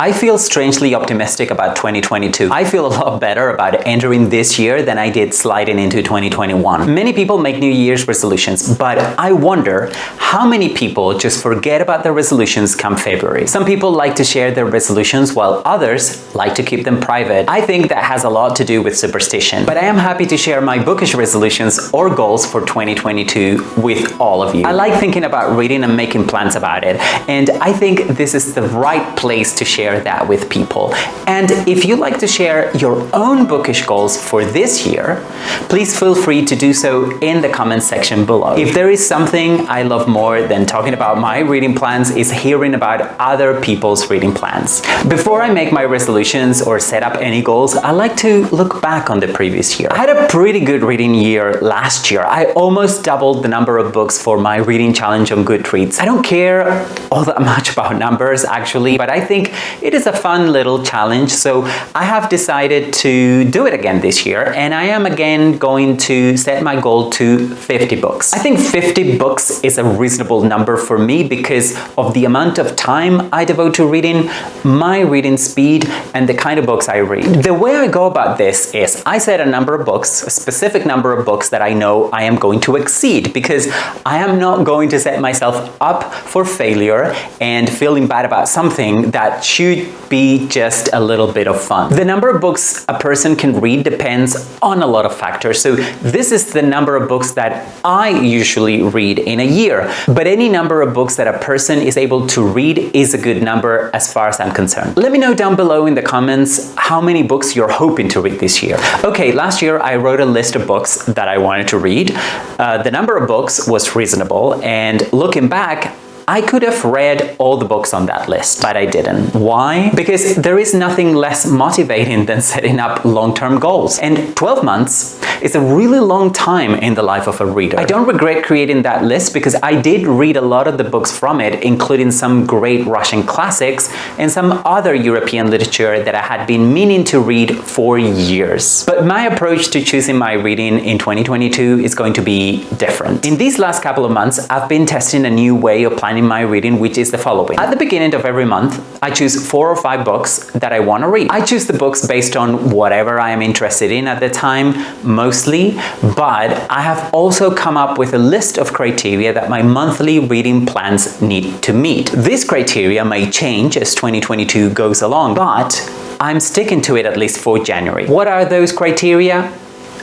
I feel strangely optimistic about 2022. I feel a lot better about entering this year than I did sliding into 2021. Many people make New Year's resolutions, but I wonder how many people just forget about their resolutions come February. Some people like to share their resolutions while others like to keep them private. I think that has a lot to do with superstition, but I am happy to share my bookish resolutions or goals for 2022 with all of you. I like thinking about reading and making plans about it, and I think this is the right place to share that with people. And if you'd like to share your own bookish goals for this year, please feel free to do so in the comment section below. If there is something I love more than talking about my reading plans, is hearing about other people's reading plans. Before I make my resolutions or set up any goals, I like to look back on the previous year. I had a pretty good reading year last year. I almost doubled the number of books for my reading challenge on Goodreads. I don't care all that much about numbers actually, but I think it is a fun little challenge, so I have decided to do it again this year, and I am again going to set my goal to 50 books. I think 50 books is a reasonable number for me because of the amount of time I devote to reading, my reading speed, and the kind of books I read. The way I go about this is I set a number of books, a specific number of books that I know I am going to exceed, because I am not going to set myself up for failure and feeling bad about something that should be just a little bit of fun. The number of books a person can read depends on a lot of factors, so this is the number of books that I usually read in a year, but any number of books that a person is able to read is a good number as far as I'm concerned. Let me know down below in the comments how many books you're hoping to read this year. Okay, last year I wrote a list of books that I wanted to read. The number of books was reasonable, and looking back, I could have read all the books on that list, but I didn't. Why? Because there is nothing less motivating than setting up long-term goals. And 12 months is a really long time in the life of a reader. I don't regret creating that list because I did read a lot of the books from it, including some great Russian classics and some other European literature that I had been meaning to read for years. But my approach to choosing my reading in 2022 is going to be different. In these last couple of months, I've been testing a new way of planning my reading, which is the following. At the beginning of every month, I choose 4 or 5 books that I want to read. I choose the books based on whatever I am interested in at the time, mostly, but I have also come up with a list of criteria that my monthly reading plans need to meet. This criteria may change as 2022 goes along, but I'm sticking to it at least for January. What are those criteria?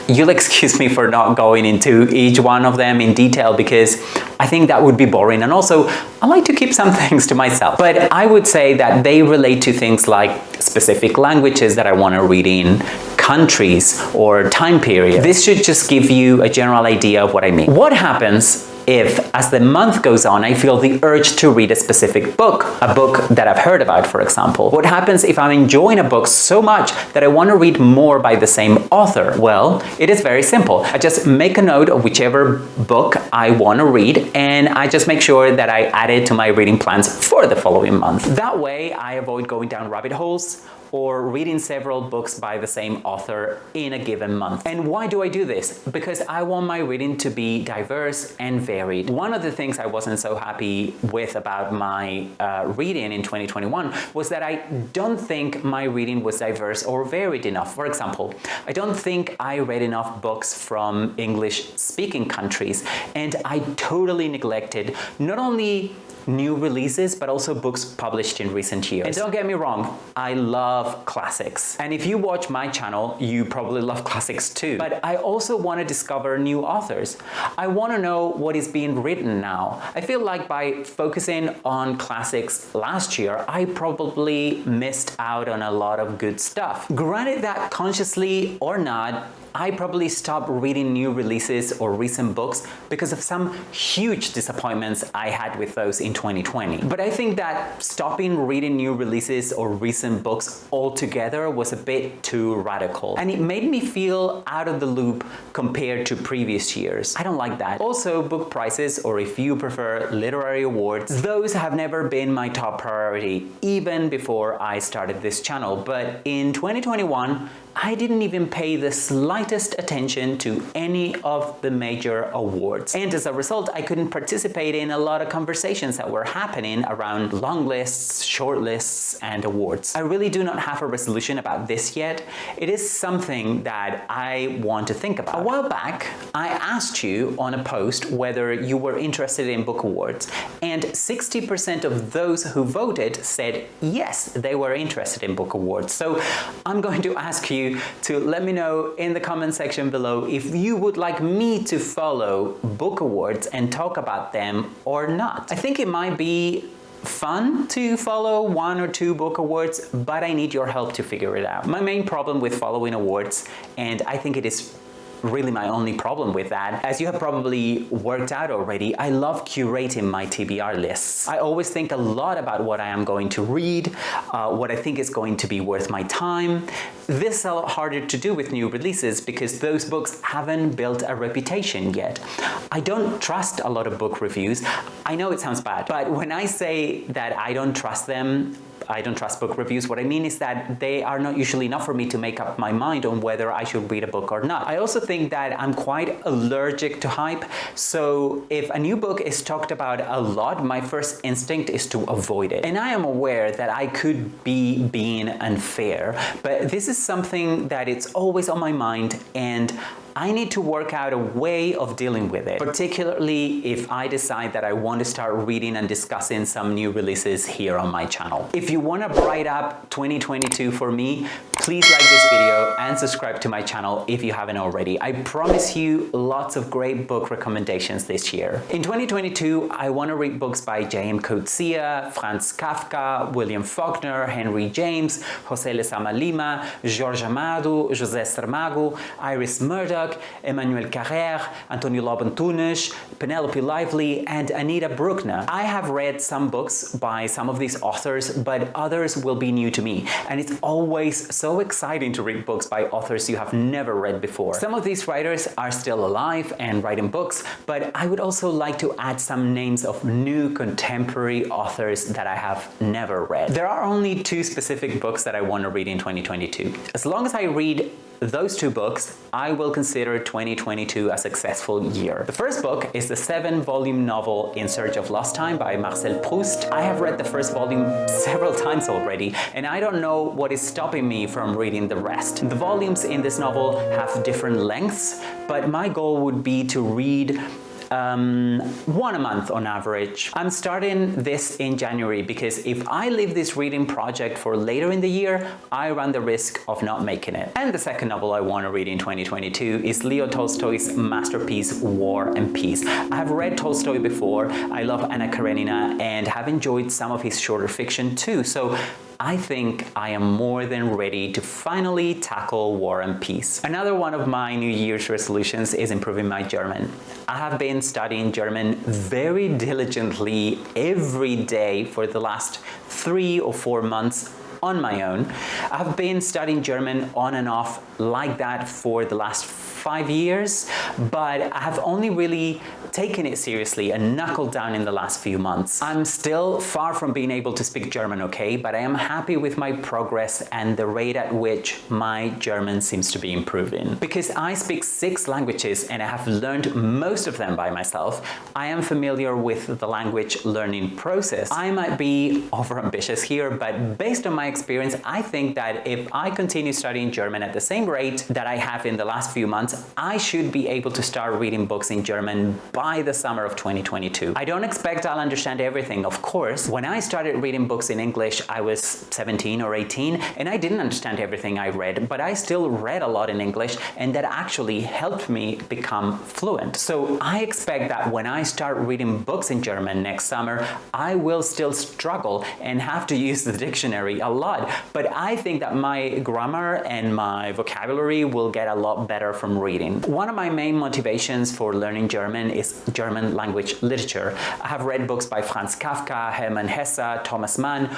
You'll excuse me for not going into each one of them in detail because I think that would be boring, and also I like to keep some things to myself. But I would say that they relate to things like specific languages that I want to read in, countries, or time period. This should just give you a general idea of what I mean. What happens if, as the month goes on, I feel the urge to read a specific book, a book that I've heard about, for example? What happens if I'm enjoying a book so much that I want to read more by the same author? Well, it is very simple. I just make a note of whichever book I want to read, and I just make sure that I add it to my reading plans for the following month. That way, I avoid going down rabbit holes or reading several books by the same author in a given month. And why do I do this? Because I want my reading to be diverse and varied. One of the things I wasn't so happy with about my reading in 2021 was that I don't think my reading was diverse or varied enough. For example, I don't think I read enough books from English-speaking countries, and I totally neglected not only new releases, but also books published in recent years. And don't get me wrong, I love classics. And if you watch my channel, you probably love classics too. But I also want to discover new authors. I want to know what is being written now. I feel like by focusing on classics last year, I probably missed out on a lot of good stuff. Granted that consciously or not, I probably stopped reading new releases or recent books because of some huge disappointments I had with those in 2020. But I think that stopping reading new releases or recent books altogether was a bit too radical, and it made me feel out of the loop compared to previous years. I don't like that. Also, book prices, or if you prefer, literary awards, those have never been my top priority, even before I started this channel. But in 2021, I didn't even pay the slightest attention to any of the major awards. And as a result, I couldn't participate in a lot of conversations that were happening around long lists, short lists, and awards. I really do not have a resolution about this yet. It is something that I want to think about. A while back, I asked you on a post whether you were interested in book awards, and 60% of those who voted said yes, they were interested in book awards. So I'm going to ask you to let me know in the comment section below if you would like me to follow book awards and talk about them or not. I think it might be fun to follow 1 or 2 book awards, but I need your help to figure it out. My main problem with following awards, and I think it is really my only problem with that, as you have probably worked out already, I love curating my TBR lists. I always think a lot about what I am going to read, what I think is going to be worth my time. This is a lot harder to do with new releases because those books haven't built a reputation yet. I don't trust a lot of book reviews. I know it sounds bad, but when I say that I don't trust them, I don't trust book reviews, what I mean is that they are not usually enough for me to make up my mind on whether I should read a book or not. I also think that I'm quite allergic to hype, so if a new book is talked about a lot, my first instinct is to avoid it. And I am aware that I could be being unfair, but this is something that it's always on my mind, and I need to work out a way of dealing with it, particularly if I decide that I want to start reading and discussing some new releases here on my channel. If you want to bright up 2022 for me, please like this video and subscribe to my channel if you haven't already. I promise you lots of great book recommendations this year. In 2022, I want to read books by J.M. Coetzee, Franz Kafka, William Faulkner, Henry James, José Lezama Lima, Jorge Amado, José Saramago, Iris Murdoch, Emmanuel Carrère, Antonio Lobo Antunes, Penelope Lively, and Anita Bruckner. I have read some books by some of these authors, but others will be new to me, and it's always so exciting to read books by authors you have never read before. Some of these writers are still alive and writing books, but I would also like to add some names of new contemporary authors that I have never read. There are only 2 specific books that I want to read in 2022. As long as I read those 2 books, I will consider 2022 a successful year. The first book is the 7-volume novel In Search of Lost Time by Marcel Proust. I have read the first volume several times already, and I don't know what is stopping me from reading the rest. The volumes in this novel have different lengths, but my goal would be to read 1 a month on average. I'm starting this in January because if I leave this reading project for later in the year, I run the risk of not making it. And the second novel I want to read in 2022 is Leo Tolstoy's masterpiece, War and Peace. I have read Tolstoy before, I love Anna Karenina, and have enjoyed some of his shorter fiction too, so I think I am more than ready to finally tackle War and Peace. Another one of my New Year's resolutions is improving my German. I have been studying German very diligently every day for the last 3 or 4 months on my own. I've been studying German on and off like that for the last 5 years, but I have only really taken it seriously and knuckled down in the last few months. I'm still far from being able to speak German okay, but I am happy with my progress and the rate at which my German seems to be improving. Because I speak 6 languages and I have learned most of them by myself, I am familiar with the language learning process. I might be overambitious here, but based on my experience, I think that if I continue studying German at the same rate that I have in the last few months, I should be able to start reading books in German by the summer of 2022. I don't expect I'll understand everything, of course. When I started reading books in English, I was 17 or 18, and I didn't understand everything I read, but I still read a lot in English, and that actually helped me become fluent. So I expect that when I start reading books in German next summer, I will still struggle and have to use the dictionary a lot, but I think that my grammar and my vocabulary will get a lot better from reading. One of my main motivations for learning German is German language literature. I have read books by Franz Kafka, Hermann Hesse, Thomas Mann,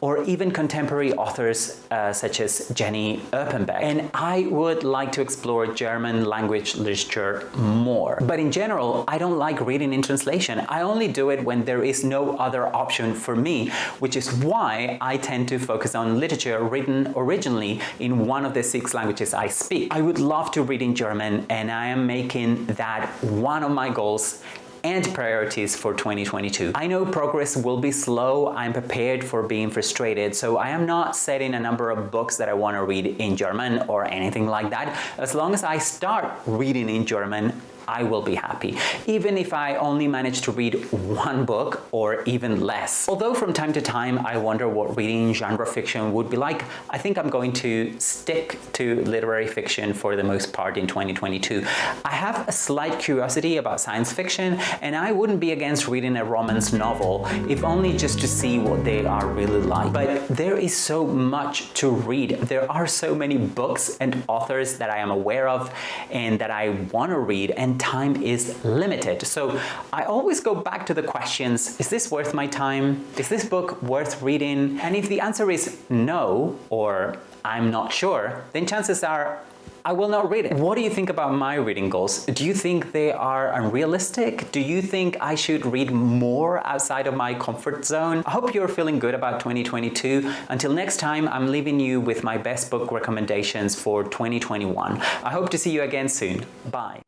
or even contemporary authors such as Jenny Erpenbeck. And I would like to explore German language literature more. But in general, I don't like reading in translation. I only do it when there is no other option for me, which is why I tend to focus on literature written originally in one of the 6 languages I speak. I would love to read in German, and I am making that one of my goals and priorities for 2022. I know progress will be slow. I'm prepared for being frustrated, so I am not setting a number of books that I want to read in German or anything like that. As long as I start reading in German, I will be happy, even if I only manage to read one book or even less. Although from time to time I wonder what reading genre fiction would be like, I think I'm going to stick to literary fiction for the most part in 2022. I have a slight curiosity about science fiction, and I wouldn't be against reading a romance novel, if only just to see what they are really like. But there is so much to read. There are so many books and authors that I am aware of and that I want to read, and time is limited. So I always go back to the questions, is this worth my time? Is this book worth reading? And if the answer is no, or I'm not sure, then chances are I will not read it. What do you think about my reading goals? Do you think they are unrealistic? Do you think I should read more outside of my comfort zone? I hope you're feeling good about 2022. Until next time, I'm leaving you with my best book recommendations for 2021. I hope to see you again soon. Bye.